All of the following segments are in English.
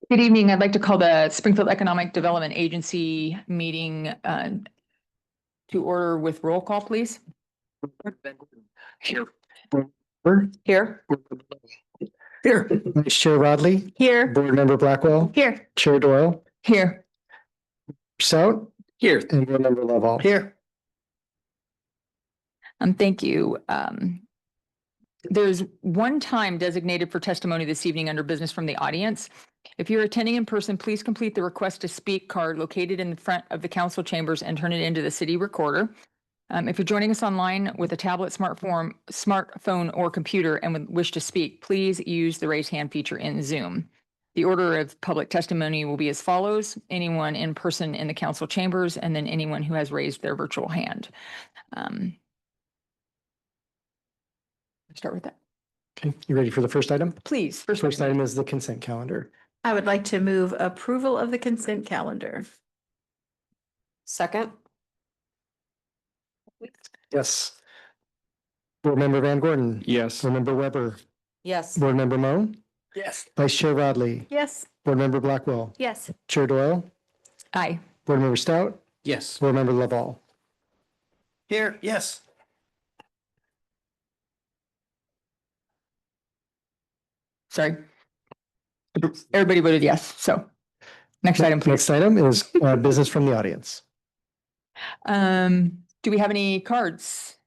Good evening. I'd like to call the Springfield Economic Development Agency meeting to order with roll call, please. Here. Here. Here. Vice Chair Rodley. Here. Board Member Blackwell. Here. Chair Doyle. Here. Stout. Here. And Board Member Lovall. Here. Thank you. There's one time designated for testimony this evening under business from the audience. If you're attending in person, please complete the request to speak card located in the front of the council chambers and turn it into the city recorder. If you're joining us online with a tablet, smartphone, or computer and would wish to speak, please use the raise hand feature in Zoom. The order of public testimony will be as follows: anyone in person in the council chambers, and then anyone who has raised their virtual hand. Start with that. Okay, you ready for the first item? Please. First item is the consent calendar. I would like to move approval of the consent calendar. Second. Yes. Board Member Van Gordon. Yes. Board Member Weber. Yes. Board Member Moe. Yes. Vice Chair Rodley. Yes. Board Member Blackwell. Yes. Chair Doyle. Aye. Board Member Stout. Yes. Board Member Lovall. Here. Yes. Sorry. Everybody voted yes. So next item, please. Next item is business from the audience. Do we have any cards?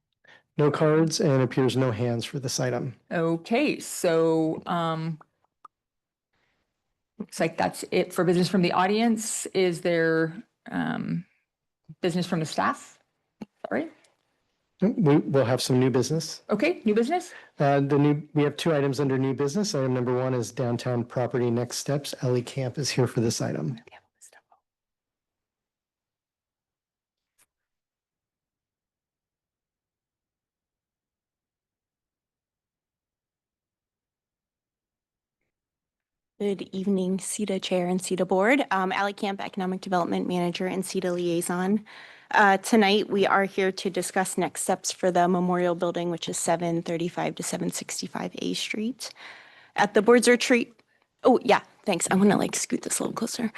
No cards and appears no hands for this item. Okay, so looks like that's it for business from the audience. Is there business from the staff? Sorry. We will have some new business. Okay, new business? We have two items under new business. Item number one is downtown property next steps. Ellie Camp is here for this item. Good evening, SEDA Chair and SEDA Board. Allie Camp, Economic Development Manager and SEDA Liaison. Tonight, we are here to discuss next steps for the Memorial Building, which is 735 to 765 A Street. At the board's retreat, oh yeah, thanks. I want to scoot this a little closer.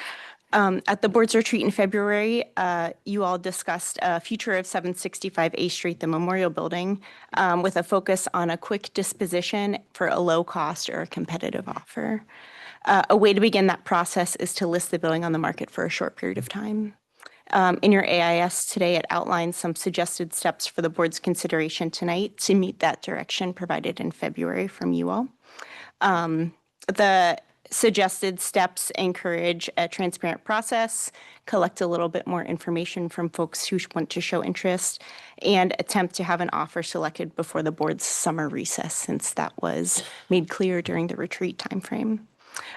At the board's retreat in February, you all discussed a future of 765 A Street, the Memorial Building, with a focus on a quick disposition for a low cost or a competitive offer. A way to begin that process is to list the building on the market for a short period of time. In your AIS today, it outlines some suggested steps for the board's consideration tonight to meet that direction provided in February from you all. The suggested steps encourage a transparent process, collect a little bit more information from folks who want to show interest, and attempt to have an offer selected before the board's summer recess, since that was made clear during the retreat timeframe.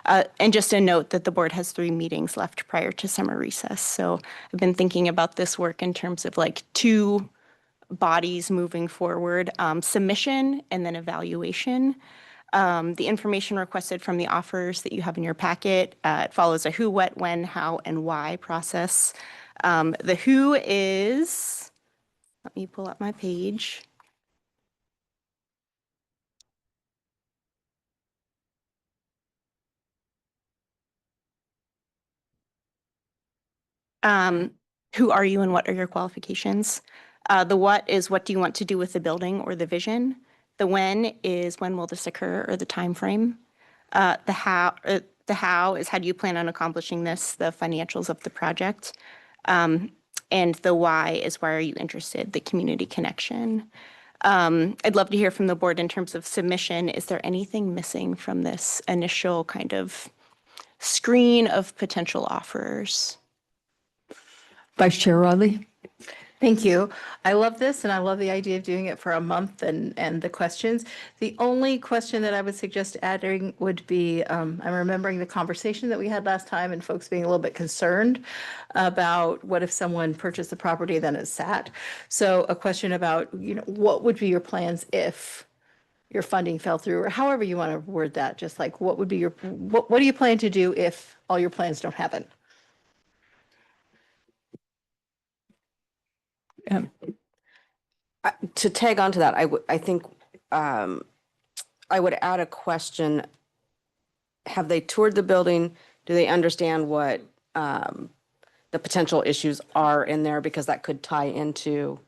And just a note that the board has 3 meetings left prior to summer recess. So I've been thinking about this work in terms of 2 bodies moving forward, submission and then evaluation. The information requested from the offers that you have in your packet, it follows a who, what, when, how, and why process. The who is, let me pull up my page. Who are you and what are your qualifications? The what is what do you want to do with the building or the vision? The when is when will this occur or the time frame? The how is how do you plan on accomplishing this, the financials of the project. And the why is why are you interested, the community connection. I'd love to hear from the board in terms of submission. Is there anything missing from this initial kind of screen of potential offers? Vice Chair Rodley? Thank you. I love this and I love the idea of doing it for a month and the questions. The only question that I would suggest adding would be, I'm remembering the conversation that we had last time and folks being a little bit concerned about what if someone purchased the property then it sat. So a question about, what would be your plans if your funding fell through, or however you want to word that, just what would be what do you plan to do if all your plans don't happen? To tag on to that, I think I would add a question have they toured the building? Do they understand what the potential issues are in there? Because that could tie into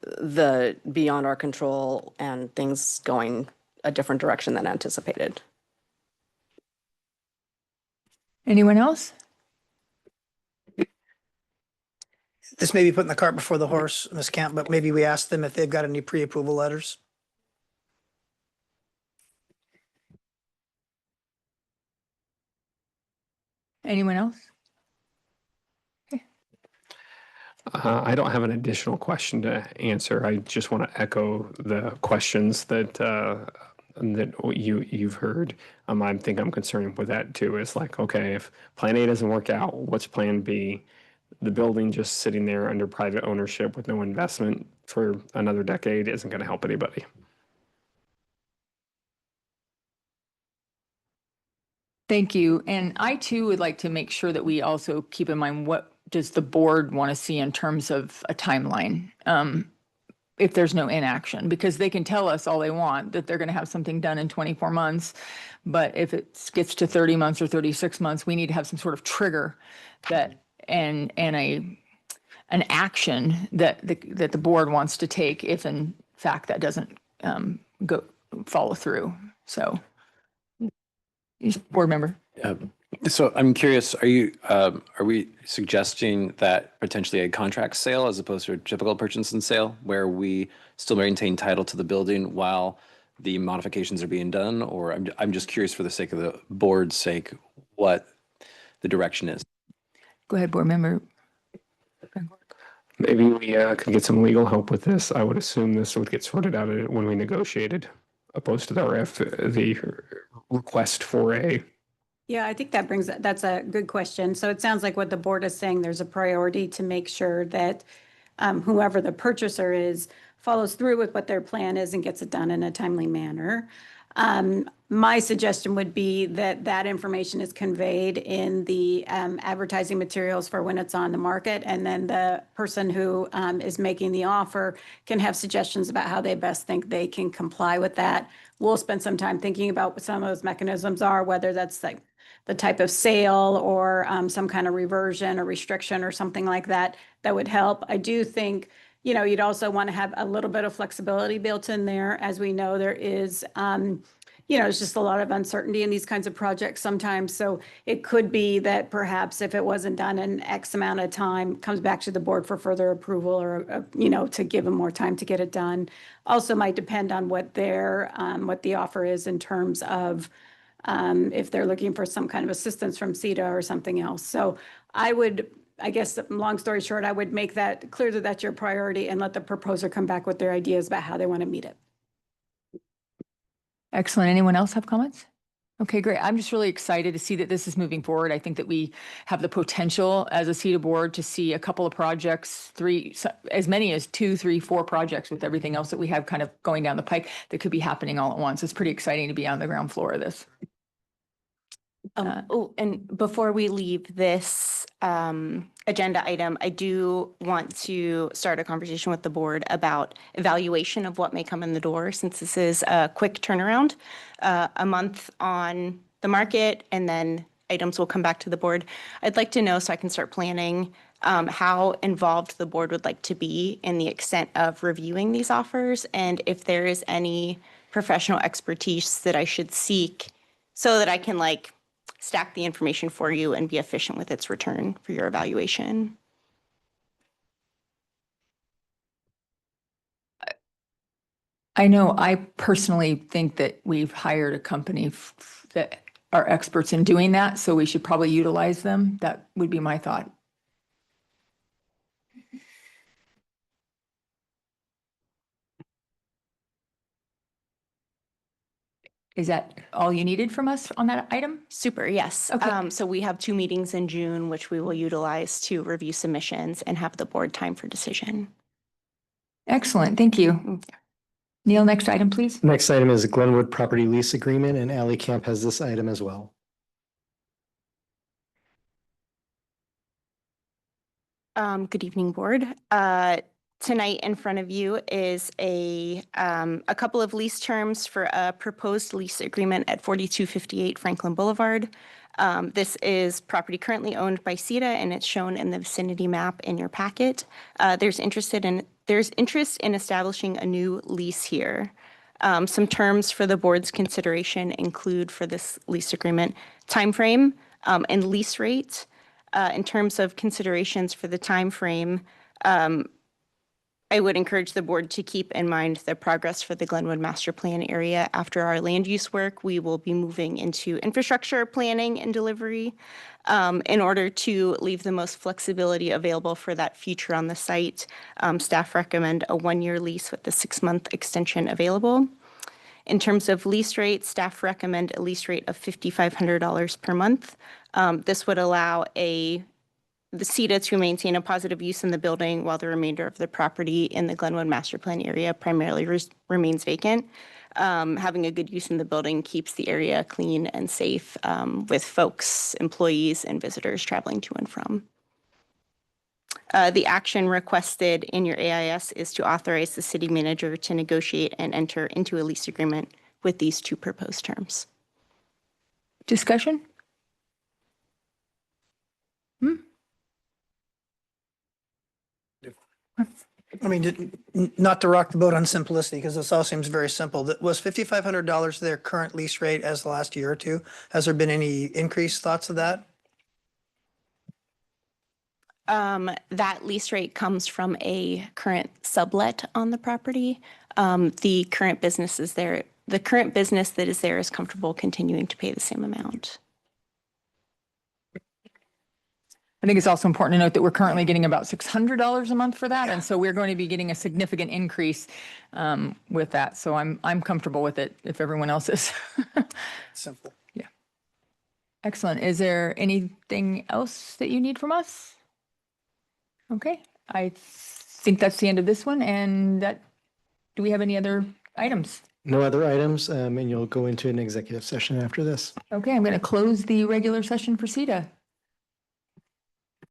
the beyond our control and things going a different direction than anticipated. Anyone else? This may be putting the cart before the horse, Ms. Camp, but maybe we ask them if they've got any pre-approval letters. Anyone else? I don't have an additional question to answer. I just want to echo the questions that you've heard. I think I'm concerned with that too. It's like, okay, if plan A doesn't work out, what's plan B? The building just sitting there under private ownership with no investment for another decade isn't going to help anybody. Thank you. And I too would like to make sure that we also keep in mind, what does the board want to see in terms of a timeline? If there's no inaction, because they can tell us all they want that they're going to have something done in 24 months. But if it gets to 30 months or 36 months, we need to have some sort of trigger that and an action that the board wants to take if in fact that doesn't follow through. So, board member. So I'm curious, are we suggesting that potentially a contract sale as opposed to a typical purchase and sale where we still maintain title to the building while the modifications are being done? Or I'm just curious for the sake of the board's sake, what the direction is. Go ahead, board member. Maybe we could get some legal help with this. I would assume this would get sorted out when we negotiated, opposed to the request for a. Yeah, I think that's a good question. So it sounds like what the board is saying, there's a priority to make sure that whoever the purchaser is follows through with what their plan is and gets it done in a timely manner. My suggestion would be that that information is conveyed in the advertising materials for when it's on the market, and then the person who is making the offer can have suggestions about how they best think they can comply with that. We'll spend some time thinking about what some of those mechanisms are, whether that's like the type of sale or some kind of reversion or restriction or something like that, that would help. I do think, you'd also want to have a little bit of flexibility built in there. As we know, there is, there's just a lot of uncertainty in these kinds of projects sometimes. So it could be that perhaps if it wasn't done in X amount of time, comes back to the board for further approval or, to give them more time to get it done. Also might depend on what what the offer is in terms of if they're looking for some kind of assistance from SEDA or something else. So I guess, long story short, I would make that clear that that's your priority and let the proposer come back with their ideas about how they want to meet it. Excellent. Anyone else have comments? Okay, great. I'm just really excited to see that this is moving forward. I think that we have the potential as a SEDA board to see a couple of projects, as many as 2, 3, 4 projects with everything else that we have kind of going down the pike that could be happening all at once. It's pretty exciting to be on the ground floor of this. And before we leave this agenda item, I do want to start a conversation with the board about evaluation of what may come in the door, since this is a quick turnaround, a month on the market, and then items will come back to the board. I'd like to know, so I can start planning, how involved the board would like to be in the extent of reviewing these offers, and if there is any professional expertise that I should seek so that I can stack the information for you and be efficient with its return for your evaluation. I know I personally think that we've hired a company that are experts in doing that, so we should probably utilize them. That would be my thought. Is that all you needed from us on that item? Super, yes. Okay. So we have 2 meetings in June, which we will utilize to review submissions and have the board time for decision. Excellent, thank you. Neil, next item, please. Next item is a Glenwood Property Lease Agreement, and Alley Camp has this item as well. Good evening, board. tonight in front of you is a couple of lease terms for a proposed lease agreement at 4258 Franklin Boulevard. This is property currently owned by SEDA, and it's shown in the vicinity map in your packet. There's interest in establishing a new lease here. Some terms for the board's consideration include for this lease agreement, timeframe and lease rate. In terms of considerations for the timeframe, I would encourage the board to keep in mind the progress for the Glenwood Master Plan area. After our land use work, we will be moving into infrastructure planning and delivery in order to leave the most flexibility available for that future on the site. Staff recommend a 1-year lease with a 6-month extension available. In terms of lease rate, staff recommend a lease rate of $5,500 per month. This would allow the SEDA to maintain a positive use in the building while the remainder of the property in the Glenwood Master Plan area primarily remains vacant. Having a good use in the building keeps the area clean and safe with folks, employees, and visitors traveling to and from. The action requested in your AIS is to authorize the city manager to negotiate and enter into a lease agreement with these 2 proposed terms. Discussion? I mean, not to rock the boat on simplicity, because this all seems very simple. Was $5,500 their current lease rate as the last year or two? Has there been any increased thoughts of that? That lease rate comes from a current sublet on the property. The current business that is there is comfortable continuing to pay the same amount. I think it's also important to note that we're currently getting about $600 a month for that. And so we're going to be getting a significant increase with that. So I'm comfortable with it if everyone else is. Simple. Yeah. Excellent. Is there anything else that you need from us? Okay. I think that's the end of this one. And do we have any other items? No other items, and you'll go into an executive session after this. Okay, I'm going to close the regular session for SEDA.